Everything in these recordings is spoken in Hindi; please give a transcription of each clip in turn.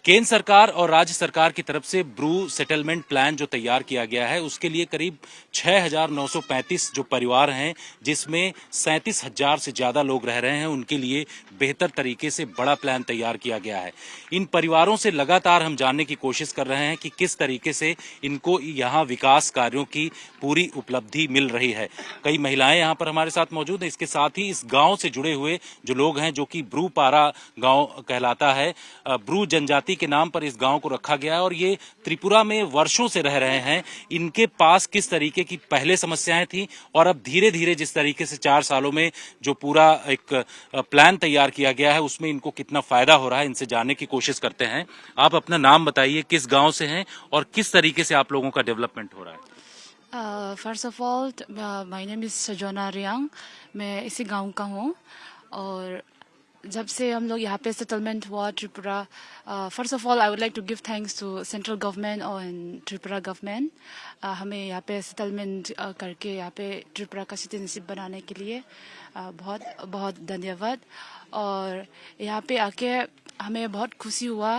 केंद्र सरकार और राज्य सरकार की तरफ से ब्रू सेटलमेंट प्लान जो तैयार किया गया है उसके लिए करीब 6,935 जो परिवार हैं, जिसमें 37,000 से ज्यादा लोग रह रहे हैं, उनके लिए बेहतर तरीके से बड़ा प्लान तैयार किया गया है। इन परिवारों से लगातार हम जानने की कोशिश कर रहे हैं कि किस तरीके से इनको यहाँ विकास कार्यों की पूरी उपलब्धि मिल रही है। कई महिलाएं यहाँ पर हमारे साथ मौजूद हैं। इसके साथ ही इस गांव से जुड़े हुए जो लोग हैं, जो कि ब्रू पारा गांव कहलाता है, ब्रू जनजाति के नाम पर इस गांव को रखा गया है और ये त्रिपुरा में वर्षों से रह रहे हैं। इनके पास किस तरीके की पहले समस्याएं थी और अब धीरे धीरे जिस तरीके से 4 सालों में जो पूरा एक प्लान तैयार किया गया है उसमें इनको कितना फायदा हो रहा है, इनसे जानने की कोशिश करते हैं। आप अपना नाम बताइए, किस गांव से हैं और किस तरीके से आप लोगों का डेवलपमेंट हो रहा है? First of all my name is Sajona Riang. मैं इसी गांव का हूँ और जब से हम लोग यहाँ पे सेटलमेंट हुआ Tripura, first of all I would like to give thanks to central government और त्रिपुरा गवर्नमेंट। हमें यहाँ पे सेटलमेंट करके यहाँ पे त्रिपुरा का सिटीजनशिप बनाने के लिए बहुत बहुत धन्यवाद। और यहाँ पे आके हमें बहुत खुशी हुआ।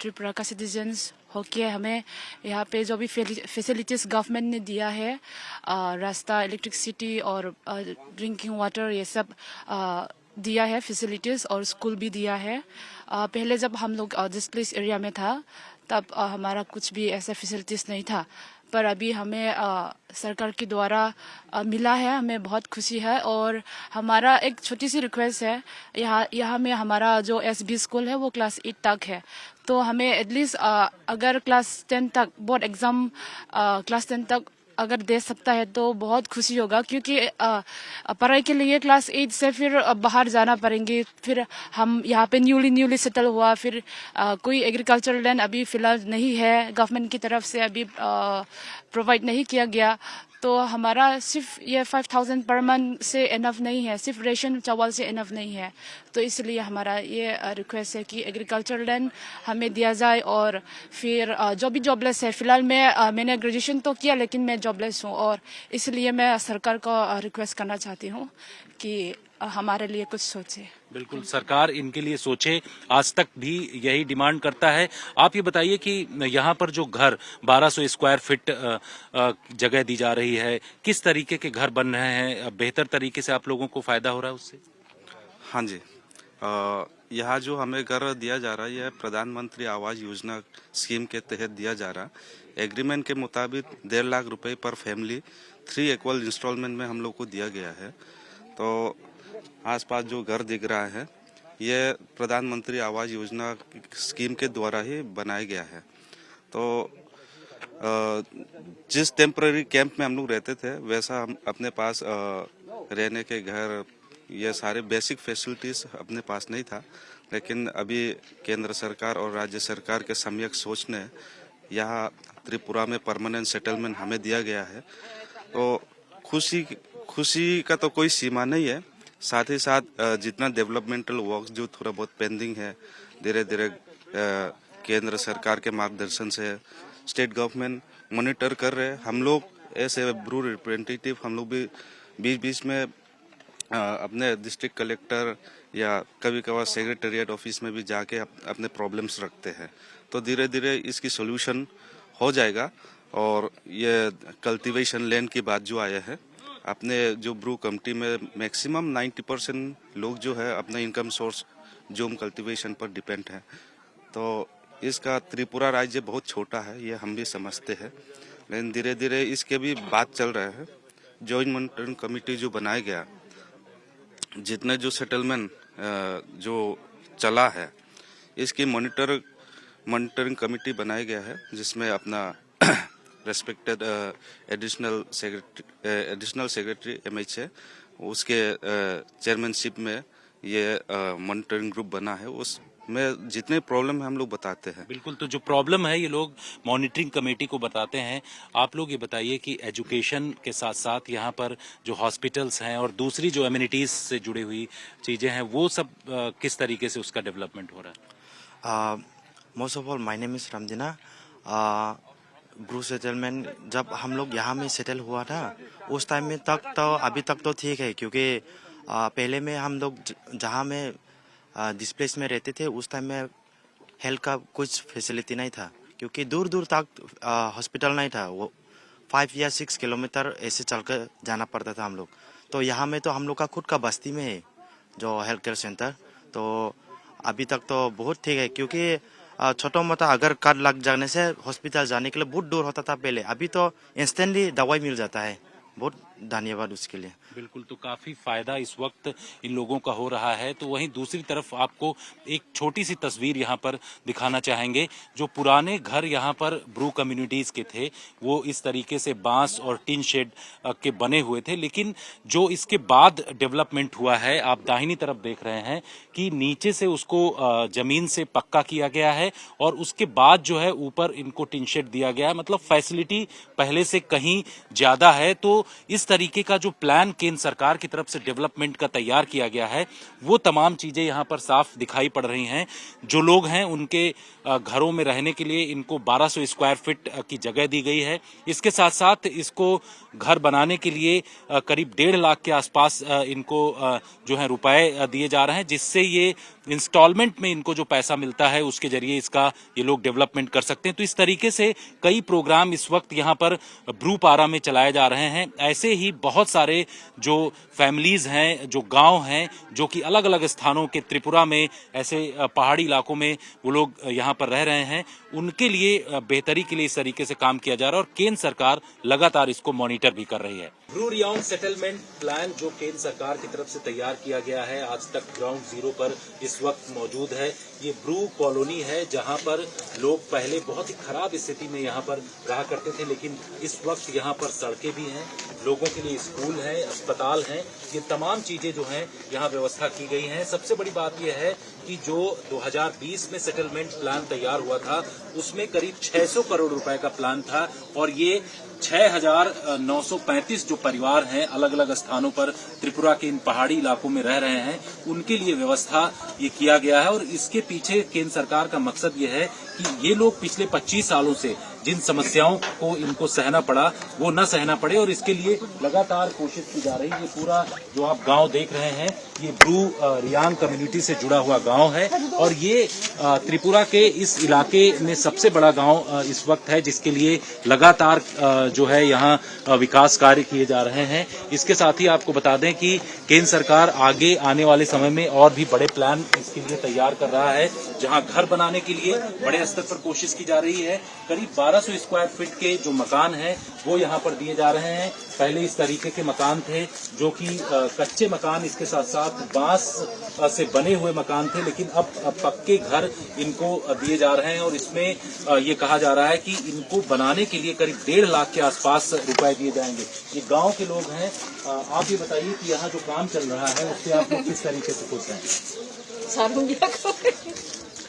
त्रिपुरा का सिटीजन्स होके हमें यहाँ पे जो भी फैसिलिटीज़ गवर्नमेंट ने दिया है, रास्ता, इलेक्ट्रिसिटी और ड्रिंकिंग वाटर, ये सब दिया है फैसिलिटीज़, और स्कूल भी दिया है। पहले जब हम लोग डिस्प्लेस एरिया में था तब हमारा कुछ भी ऐसा फैसिलिटीज़ नहीं था, पर अभी हमें सरकार के द्वारा मिला है। हमें बहुत खुशी है। और हमारा एक छोटी सी रिक्वेस्ट है, यहाँ में हमारा जो एसबी स्कूल है वो क्लास 8 तक है, तो हमें एटलीस्ट अगर क्लास 10 तक बोर्ड एग्ज़ाम क्लास 10 तक अगर दे सकता है तो बहुत खुशी होगा, क्योंकि पढ़ाई के लिए क्लास 8 से फिर बाहर जाना पड़ेंगे। फिर हम यहाँ पे न्यूली सेटल हुआ, फिर कोई एग्रीकल्चर लैंड अभी फ़िलहाल नहीं है, गवर्नमेंट की तरफ से अभी प्रोवाइड नहीं किया गया, तो हमारा सिर्फ ये 5,000 पर मंथ से इनफ नहीं है, सिर्फ रेशन चावल से इनफ नहीं है। तो इसलिए हमारा ये रिक्वेस्ट है कि एग्रीकल्चर लैंड हमें दिया जाए। और फिर जो भी जॉबलेस है, फिलहाल मैंने ग्रेजुएशन तो किया लेकिन मैं जॉबलेस हूँ, और इसलिए मैं सरकार को रिक्वेस्ट करना चाहती हूँ कि हमारे लिए कुछ सोचे। बिल्कुल, सरकार इनके लिए सोचे, आज तक भी यही डिमांड करता है। आप ये बताइए कि यहाँ पर जो घर 1200 स्क्वायर फीट जगह दी जा रही है, किस तरीके के घर बन रहे हैं, बेहतर तरीके से आप लोगों को फायदा हो रहा है उससे? हाँ जी, यहाँ जो हमें घर दिया जा रहा है यह प्रधानमंत्री आवास योजना स्कीम के तहत दिया जा रहा है। एग्रीमेंट के मुताबिक 1.5 लाख रुपए पर फैमिली 3 इक्वल इंस्टॉलमेंट में हम लोग को दिया गया है। तो आसपास जो घर दिख रहा है ये प्रधानमंत्री आवास योजना स्कीम के द्वारा ही बनाया गया है। तो जिस टेम्पररी कैंप में हम लोग रहते थे वैसा हम अपने पास रहने के घर, ये सारे बेसिक फैसिलिटीज अपने पास नहीं था, लेकिन अभी केंद्र सरकार और राज्य सरकार के सम्यक सोच ने यहाँ त्रिपुरा में परमानेंट सेटलमेंट हमें दिया गया है। तो खुशी का तो कोई सीमा नहीं है। साथ ही साथ जितना डेवलपमेंटल वर्क जो थोड़ा बहुत पेंडिंग है, धीरे धीरे केंद्र सरकार के मार्गदर्शन से स्टेट गवर्नमेंट मॉनिटर कर रहे हैं। हम लोग ऐसे ब्रू रिप्रेजेंटेटिव हम लोग भी बीच बीच में अपने डिस्ट्रिक्ट कलेक्टर या कभी कभार सेक्रेटेरिएट ऑफिस में भी जाके अपने प्रॉब्लम्स रखते हैं। तो धीरे धीरे इसकी सोल्यूशन हो जाएगा। और ये कल्टीवेशन लैंड की बात जो आया है, अपने जो ब्रू कमिटी में मैक्सिमम 90% लोग जो है अपना इनकम सोर्स जूम कल्टीवेशन पर डिपेंड है। तो इसका त्रिपुरा राज्य बहुत छोटा है, ये हम भी समझते हैं, लेकिन धीरे धीरे इसके भी बात चल रहा है। जॉइंट मॉनिटरिंग कमेटी जो बनाया गया, जितने जो सेटलमेंट जो चला है इसकी मॉनिटरिंग कमेटी बनाया गया है, जिसमें अपना रेस्पेक्टेड एडिशनल सेक्रेटरी MHA उसके चेयरमैनशिप में ये मॉनिटरिंग ग्रुप बना है। उसमें जितने प्रॉब्लम है हम लोग बताते हैं। बिल्कुल, तो जो प्रॉब्लम है ये लोग मॉनिटरिंग कमेटी को बताते हैं। आप लोग ये बताइए कि एजुकेशन के साथ साथ यहाँ पर जो हॉस्पिटल्स हैं और दूसरी जो एमिनिटीज से जुड़ी हुई चीजें हैं वो सब किस तरीके से उसका डेवलपमेंट हो रहा है? Most of all my name is Ramdina. Bru settlement जब हम लोग यहाँ में सेटल हुआ था उस टाइम में तक तो अभी तक तो ठीक है, क्योंकि पहले में हम लोग जहाँ में डिस्प्लेस में रहते थे उस टाइम में हेल्थ का कुछ फैसिलिटी नहीं था, क्योंकि दूर दूर तक हॉस्पिटल नहीं था। वो 5 या 6 किलोमीटर ऐसे चल कर जाना पड़ता था हम लोग। तो यहाँ में तो हम लोग का खुद का बस्ती में है जो हेल्थ केयर सेंटर। तो अभी तक तो बहुत ठीक है, क्योंकि छोटा मोटा अगर कट लग जाने से हॉस्पिटल जाने के लिए बहुत दूर होता था पहले। अभी तो इंस्टेंटली दवाई मिल जाता है। बहुत धन्यवाद उसके लिए। बिल्कुल, तो काफी फायदा इस वक्त इन लोगों का हो रहा है। तो वहीं दूसरी तरफ आपको एक छोटी सी तस्वीर यहाँ पर दिखाना चाहेंगे। जो पुराने घर यहाँ पर ब्रू कम्युनिटीज के थे वो इस तरीके से बांस और टिन शेड के बने हुए थे, लेकिन जो इसके बाद डेवलपमेंट हुआ है, आप दाहिनी तरफ देख रहे हैं कि नीचे से उसको जमीन से पक्का किया गया है और उसके बाद जो है ऊपर इनको टिन शेड दिया गया है। मतलब फैसिलिटी पहले से कहीं ज्यादा है। तो इस तरीके का जो प्लान केंद्र सरकार की तरफ से डेवलपमेंट का तैयार किया गया है, वो तमाम चीजें यहाँ पर साफ दिखाई पड़ रही हैं। जो लोग हैं उनके घरों में रहने के लिए इनको 1200 स्क्वायर फीट की जगह दी गई है। इसके साथ साथ इसको घर बनाने के लिए करीब 1.5 लाख के आसपास इनको जो है रुपए दिए जा रहे हैं, जिससे ये इंस्टॉलमेंट में इनको जो पैसा मिलता है उसके जरिए इसका ये लोग डेवलपमेंट कर सकते हैं। तो इस तरीके से कई प्रोग्राम इस वक्त यहाँ पर ब्रूपारा में चलाए जा रहे हैं। ऐसे ही बहुत सारे जो फैमिलीज हैं, जो गांव हैं, जो कि अलग अलग स्थानों के त्रिपुरा में ऐसे पहाड़ी इलाकों में वो लोग यहाँ पर रह रहे हैं, उनके लिए बेहतरी के लिए इस तरीके से काम किया जा रहा है और केंद्र सरकार लगातार इसको मॉनिटर भी कर रही है। ब्रू रियांग सेटलमेंट प्लान जो केंद्र सरकार की तरफ से तैयार किया गया है, आज तक ग्राउंड जीरो पर इस वक्त मौजूद है। ये ब्रू कॉलोनी है जहां पर लोग पहले बहुत ही खराब स्थिति में यहाँ पर रहा करते थे, लेकिन इस वक्त यहाँ पर सड़कें भी हैं, लोगों के लिए स्कूल है, अस्पताल हैं, ये तमाम चीजें जो हैं यहाँ व्यवस्था की गई हैं। सबसे बड़ी बात यह है कि जो 2020 में सेटलमेंट प्लान तैयार हुआ था उसमें करीब 600 करोड़ रुपए का प्लान था और ये 6,935 जो परिवार हैं अलग अलग स्थानों पर त्रिपुरा के इन पहाड़ी इलाकों में रह रहे हैं, उनके लिए व्यवस्था ये किया गया है। और इसके पीछे केंद्र सरकार का मकसद ये है कि ये लोग पिछले 25 सालों से जिन समस्याओं को इनको सहना पड़ा वो न सहना पड़े और इसके लिए लगातार कोशिश की जा रही है। ये पूरा जो आप गांव देख रहे हैं ये ब्रू रियांग कम्युनिटी से जुड़ा हुआ गांव है और ये त्रिपुरा के इस इलाके में सबसे बड़ा गांव इस वक्त है, जिसके लिए लगातार जो है यहाँ विकास कार्य किए जा रहे हैं। इसके साथ ही आपको बता दें कि केंद्र सरकार आगे आने वाले समय में और भी बड़े प्लान इसके लिए तैयार कर रहा है, जहां घर बनाने के लिए बड़े स्तर पर कोशिश की जा रही है। करीब 1200 स्क्वायर फीट के जो मकान हैं वो यहाँ पर दिए जा रहे हैं। पहले इस तरीके के मकान थे जो कि कच्चे मकान, इसके साथ साथ बांस से बने हुए मकान थे, लेकिन अब पक्के घर इनको दिए जा रहे हैं और इसमें ये कहा जा रहा है कि इनको बनाने के लिए करीब 1.5 लाख के आसपास रुपए दिए जाएंगे। ये गांव के लोग हैं। आप ये बताइए कि यहाँ जो काम चल रहा है उससे आप लोग किस तरीके से खुश हैं?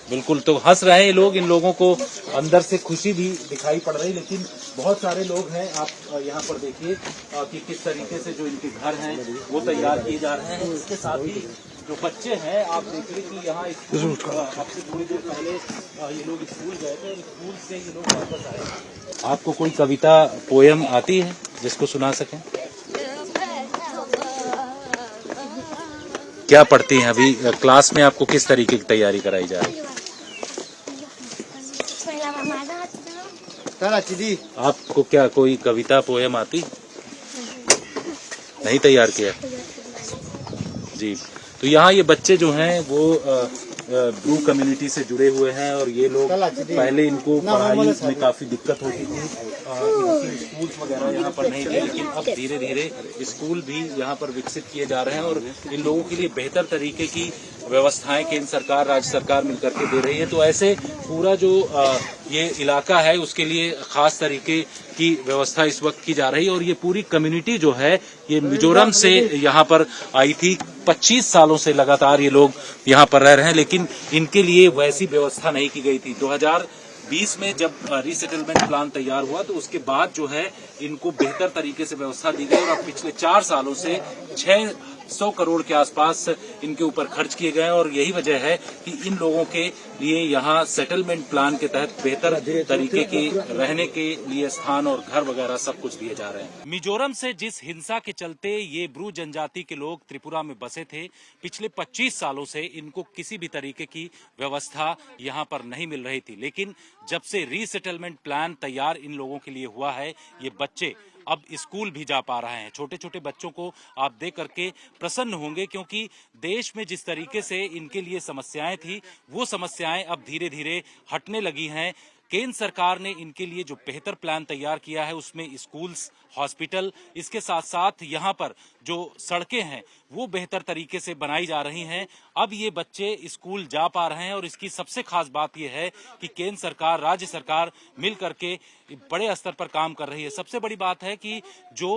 बिल्कुल, तो हंस रहे हैं लोग, इन लोगों को अंदर से खुशी भी दिखाई पड़ रही, लेकिन बहुत सारे लोग हैं। आप यहाँ पर देखिए कि किस तरीके से जो इनके घर हैं वो तैयार किए जा रहे हैं। इसके साथ ही जो बच्चे हैं आप देखिए कि यहाँ स्कूल आपसे थोड़ी देर पहले ये लोग स्कूल गए थे और स्कूल से ये लोग वापस आए। आपको कोई कविता पोयम आती है जिसको सुना सकें? क्या पढ़ती हैं अभी? क्लास में आपको किस तरीके की तैयारी कराई जा रही है? आपको क्या कोई कविता पोयम आती? नहीं तैयार किया जी। तो यहाँ ये बच्चे जो हैं वो ब्रू कम्युनिटी से जुड़े हुए हैं और ये लोग पहले इनको पढ़ाई में काफी दिक्कत होती थी, स्कूल्स वगैरह यहाँ पर नहीं थे, लेकिन अब धीरे धीरे स्कूल भी यहाँ पर विकसित किए जा रहे हैं और इन लोगों के लिए बेहतर तरीके की व्यवस्थाएं केंद्र सरकार, राज्य सरकार मिलकर के दे रही है। तो ऐसे पूरा जो ये इलाका है उसके लिए खास तरीके की व्यवस्था इस वक्त की जा रही है और ये पूरी कम्युनिटी जो है ये मिजोरम से यहाँ पर आई थी। 25 सालों से लगातार ये लोग यहाँ पर रह रहे हैं, लेकिन इनके लिए वैसी व्यवस्था नहीं की गई थी। 2020 में जब रीसेटलमेंट प्लान तैयार हुआ तो उसके बाद जो है इनको बेहतर तरीके से व्यवस्था दी गई और अब पिछले 4 सालों से 100 करोड़ के आसपास इनके ऊपर खर्च किए गए हैं और यही वजह है कि इन लोगों के लिए यहाँ सेटलमेंट प्लान के तहत बेहतर तरीके की रहने के लिए स्थान और घर वगैरह सब कुछ दिए जा रहे हैं। मिजोरम से जिस हिंसा के चलते ये ब्रू जनजाति के लोग त्रिपुरा में बसे थे, पिछले 25 सालों से इनको किसी भी तरीके की व्यवस्था यहाँ पर नहीं मिल रही थी, लेकिन जब से रीसेटलमेंट प्लान तैयार इन लोगों के लिए हुआ है, ये बच्चे अब स्कूल भी जा पा रहे हैं। छोटे छोटे बच्चों को आप देख करके प्रसन्न होंगे, क्योंकि देश में जिस तरीके से इनके लिए समस्याएं थी, वो समस्याएं अब धीरे धीरे हटने लगी हैं। केंद्र सरकार ने इनके लिए जो बेहतर प्लान तैयार किया है, उसमें स्कूल्स, हॉस्पिटल, इसके साथ साथ यहाँ पर जो सड़कें हैं वो बेहतर तरीके से बनाई जा रही हैं। अब ये बच्चे स्कूल जा पा रहे हैं और इसकी सबसे खास बात यह है कि केंद्र सरकार, राज्य सरकार मिल करके बड़े स्तर पर काम कर रही है। सबसे बड़ी बात है कि जो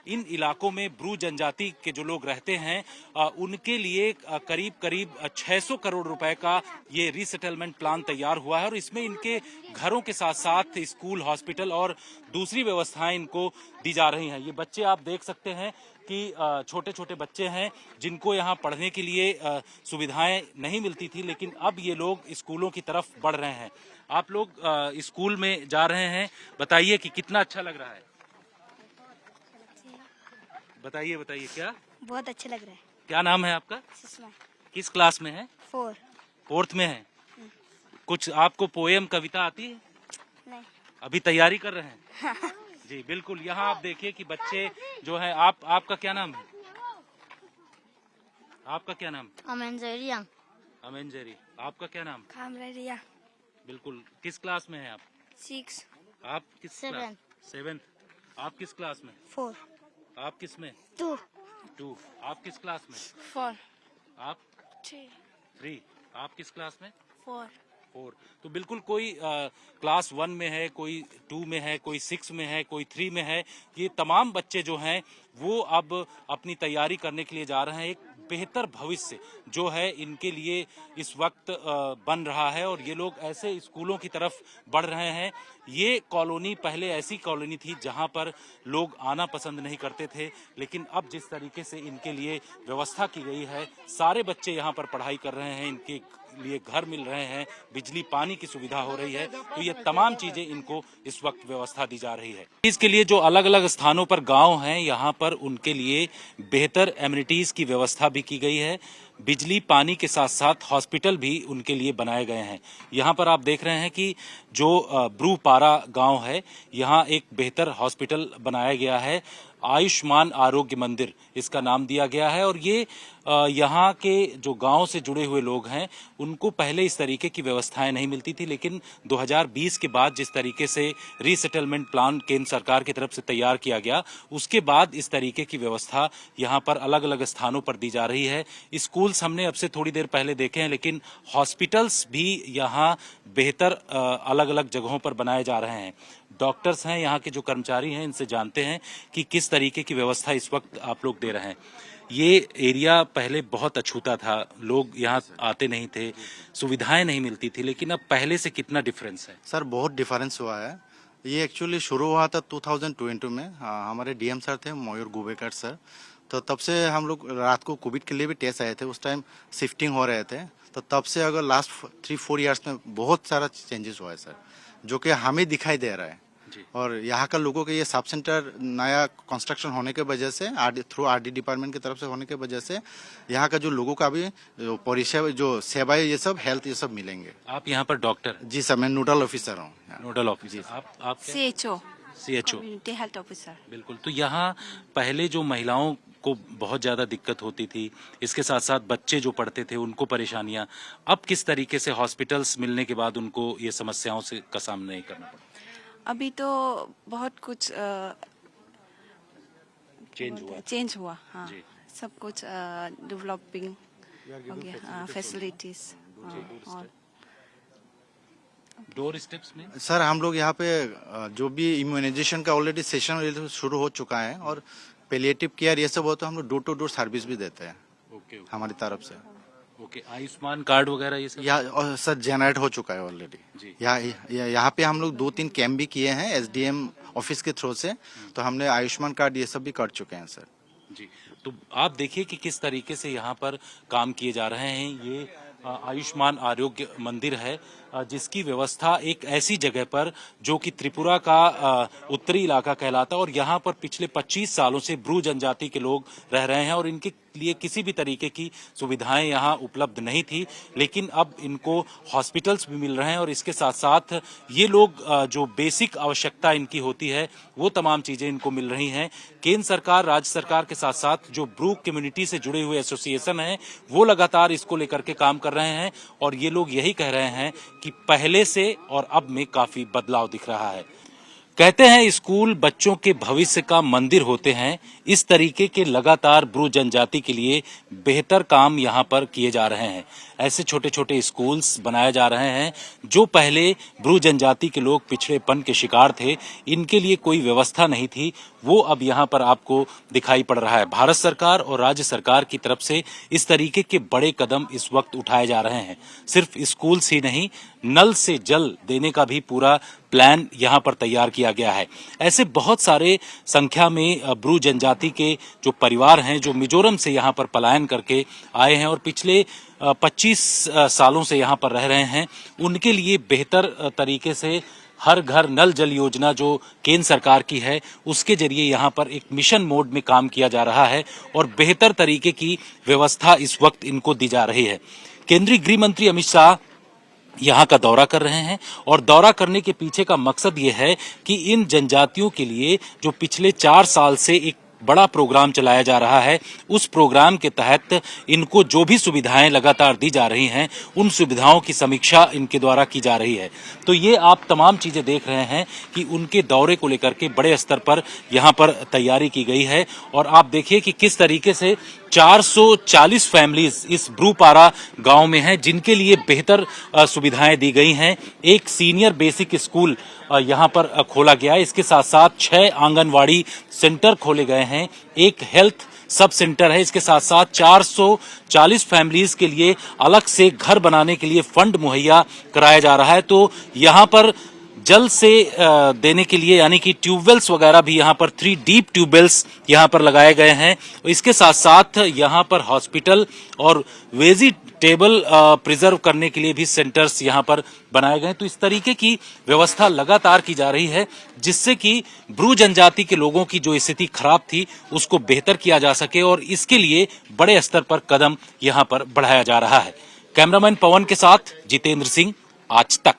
इन इलाकों में ब्रू जनजाति के जो लोग रहते हैं, उनके लिए करीब करीब 600 करोड़ रुपए का ये रीसेटलमेंट प्लान तैयार हुआ है और इसमें इनके घरों के साथ साथ स्कूल, हॉस्पिटल और दूसरी व्यवस्थाएं इनको दी जा रही हैं। ये बच्चे आप देख सकते हैं कि छोटे छोटे बच्चे हैं जिनको यहाँ पढ़ने के लिए सुविधाएं नहीं मिलती थी, लेकिन अब ये लोग स्कूलों की तरफ बढ़ रहे हैं। आप लोग स्कूल में जा रहे हैं, बताइए कि कितना अच्छा लग रहा है। बताइए बताइए। क्या? बहुत अच्छा लग रहा है। क्या नाम है आपका? सुषमा। किस क्लास में है? 4 में है। कुछ आपको पोएम, कविता आती है? नहीं। अभी तैयारी कर रहे हैं? जी बिल्कुल। यहाँ आप देखिए कि बच्चे जो है, आपका क्या नाम है? आपका क्या नाम? अमेंजरिया। अमेंजरी। आपका क्या नाम? कामरिया। बिल्कुल। किस क्लास में है आप? 6। आप किस क्लास? 7th। आप किस क्लास में? 4। आप किस में? 2। आप किस क्लास में? 4। आप 3। आप किस क्लास में? 4। तो बिल्कुल कोई क्लास 1 में है, कोई 2 में है, कोई 6 में है, कोई 3 में है। ये तमाम बच्चे जो हैं वो अब अपनी तैयारी करने के लिए जा रहे हैं। एक बेहतर भविष्य जो है इनके लिए इस वक्त बन रहा है और ये लोग ऐसे स्कूलों की तरफ बढ़ रहे हैं। ये कॉलोनी पहले ऐसी कॉलोनी थी जहां पर लोग आना पसंद नहीं करते थे, लेकिन अब जिस तरीके से इनके लिए व्यवस्था की गई है, सारे बच्चे यहाँ पर पढ़ाई कर रहे हैं, इनके लिए घर मिल रहे हैं, बिजली पानी की सुविधा हो रही है, तो ये तमाम चीजें इनको इस वक्त व्यवस्था दी जा रही है। इसके लिए जो अलग अलग स्थानों पर गांव हैं, यहाँ पर उनके लिए बेहतर एमिनिटीज की व्यवस्था भी की गई है। बिजली पानी के साथ साथ हॉस्पिटल भी उनके लिए बनाए गए हैं। यहाँ पर आप देख रहे हैं कि जो ब्रू पारा गांव है, यहाँ एक बेहतर हॉस्पिटल बनाया गया है। आयुष्मान आरोग्य मंदिर इसका नाम दिया गया है और ये यहाँ के जो गांव से जुड़े हुए लोग हैं उनको पहले इस तरीके की व्यवस्थाएं नहीं मिलती थी, लेकिन 2020 के बाद जिस तरीके से रीसेटलमेंट प्लान केंद्र सरकार की तरफ से तैयार किया गया, उसके बाद इस तरीके की व्यवस्था यहाँ पर अलग अलग स्थानों पर दी जा रही है। स्कूल्स हमने अब से थोड़ी देर पहले देखे हैं, लेकिन हॉस्पिटल्स भी यहाँ बेहतर अलग अलग जगहों पर बनाए जा रहे हैं। डॉक्टर्स हैं, यहाँ के जो कर्मचारी हैं, इनसे जानते हैं कि किस तरीके की व्यवस्था इस वक्त आप लोग दे रहे हैं। ये एरिया पहले बहुत अछूता था, लोग यहाँ आते नहीं थे, सुविधाएं नहीं मिलती थी, लेकिन अब पहले से कितना डिफरेंस है? सर बहुत डिफरेंस हुआ है। ये एक्चुअली शुरू हुआ था 2020 में। हमारे डीएम सर थे मयूर गुबेकर सर, तो तब से हम लोग रात को कोविड के लिए भी टेस्ट आए थे। उस टाइम शिफ्टिंग हो रहे थे, तो तब से अगर लास्ट 3-4 ईयर्स में बहुत सारा चेंजेस हुआ है सर, जो कि हमें दिखाई दे रहा है। और यहाँ का लोगों के ये सब सेंटर नया कंस्ट्रक्शन होने के वजह से थ्रू आरडी डिपार्टमेंट की तरफ से होने के वजह से यहाँ का जो लोगों का भी परिषद, जो सेवाएं, ये सब हेल्थ, ये सब मिलेंगे। आप यहाँ पर डॉक्टर? जी सर, मैं नोडल ऑफिसर हूँ। Nodal officer. आप CHO। Community health officer. बिल्कुल। तो यहाँ पहले जो महिलाओं को बहुत ज्यादा दिक्कत होती थी, इसके साथ साथ बच्चे जो पढ़ते थे उनको परेशानियां, अब किस तरीके से हॉस्पिटल्स मिलने के बाद उनको ये समस्याओं से का सामना नहीं करना पड़ा? अभी तो बहुत कुछ चेंज हुआ। हाँ, सब कुछ डेवलपिंग हो गया, फैसिलिटीज और डोर स्टेप्स में। सर हम लोग यहाँ पे जो भी इम्यूनाइजेशन का ऑलरेडी सेशन शुरू हो चुका है और पैलिएटिव केयर ये सब हो, तो हम लोग डोर टू डोर सर्विस भी देते हैं हमारी तरफ से। ओके। आयुष्मान कार्ड वगैरह ये सब यहाँ सर जनरेट हो चुका है ऑलरेडी। यहाँ पे हम लोग 2-3 कैंप भी किए हैं एसडीएम ऑफिस के थ्रू से, तो हमने आयुष्मान कार्ड ये सब भी कर चुके हैं सर। जी, तो आप देखिए कि किस तरीके से यहाँ पर काम किए जा रहे हैं। ये आयुष्मान आरोग्य मंदिर है, जिसकी व्यवस्था एक ऐसी जगह पर जो कि त्रिपुरा का उत्तरी इलाका कहलाता है और यहाँ पर पिछले 25 सालों से ब्रू जनजाति के लोग रह रहे हैं और इनके लिए किसी भी तरीके की सुविधाएं यहाँ उपलब्ध नहीं थी, लेकिन अब इनको हॉस्पिटल्स भी मिल रहे हैं और इसके साथ साथ ये लोग जो बेसिक आवश्यकता इनकी होती है वो तमाम चीजें इनको मिल रही हैं। केंद्र सरकार, राज्य सरकार के साथ साथ जो ब्रू कम्युनिटी से जुड़े हुए एसोसिएशन हैं वो लगातार इसको लेकर के काम कर रहे हैं और ये लोग यही कह रहे हैं कि पहले से और अब में काफी बदलाव दिख रहा है। कहते हैं स्कूल बच्चों के भविष्य का मंदिर होते हैं। इस तरीके के लगातार ब्रू जनजाति के लिए बेहतर काम यहाँ पर किए जा रहे हैं। ऐसे छोटे छोटे स्कूल्स बनाए जा रहे हैं जो पहले ब्रू जनजाति के लोग पिछड़ेपन के शिकार थे, इनके लिए कोई व्यवस्था नहीं थी, वो अब यहाँ पर आपको दिखाई पड़ रहा है। भारत सरकार और राज्य सरकार की तरफ से इस तरीके के बड़े कदम इस वक्त उठाए जा रहे हैं। सिर्फ स्कूल्स ही नहीं, नल से जल देने का भी पूरा प्लान यहाँ पर तैयार किया गया है। ऐसे बहुत सारे संख्या में ब्रू जनजाति के जो परिवार हैं जो मिजोरम से यहाँ पर पलायन करके आए हैं और पिछले 25 सालों से यहाँ पर रह रहे हैं, उनके लिए बेहतर तरीके से हर घर नल जल योजना जो केंद्र सरकार की है उसके जरिए यहाँ पर एक मिशन मोड में काम किया जा रहा है और बेहतर तरीके की व्यवस्था इस वक्त इनको दी जा रही है। केंद्रीय गृह मंत्री अमित शाह यहाँ का दौरा कर रहे हैं और दौरा करने के पीछे का मकसद ये है कि इन जनजातियों के लिए जो पिछले 4 साल से एक बड़ा प्रोग्राम चलाया जा रहा है, उस प्रोग्राम के तहत इनको जो भी सुविधाएं लगातार दी जा रही हैं उन सुविधाओं की समीक्षा इनके द्वारा की जा रही है। तो ये आप तमाम चीजें देख रहे हैं कि उनके दौरे को लेकर के बड़े स्तर पर यहाँ पर तैयारी की गई है और आप देखिए कि किस तरीके से 440 फैमिलीज इस ब्रूपारा गांव में हैं जिनके लिए बेहतर सुविधाएं दी गई हैं। एक सीनियर बेसिक स्कूल यहाँ पर खोला गया है, इसके साथ साथ 6 आंगनवाड़ी सेंटर खोले गए हैं, एक हेल्थ सब सेंटर है, इसके साथ साथ 440 फैमिलीज के लिए अलग से घर बनाने के लिए फंड मुहैया कराया जा रहा है। तो यहाँ पर जल से देने के लिए यानी कि ट्यूबवेल्स वगैरह भी यहाँ पर 3 डीप ट्यूबवेल्स यहाँ पर लगाए गए हैं। इसके साथ साथ यहाँ पर हॉस्पिटल और वेजिटेबल प्रिजर्व करने के लिए भी सेंटर्स यहाँ पर बनाए गए हैं। तो इस तरीके की व्यवस्था लगातार की जा रही है जिससे कि ब्रू जनजाति के लोगों की जो स्थिति खराब थी उसको बेहतर किया जा सके और इसके लिए बड़े स्तर पर कदम यहाँ पर बढ़ाया जा रहा है। कैमरामैन पवन के साथ जितेंद्र सिंह, आज तक।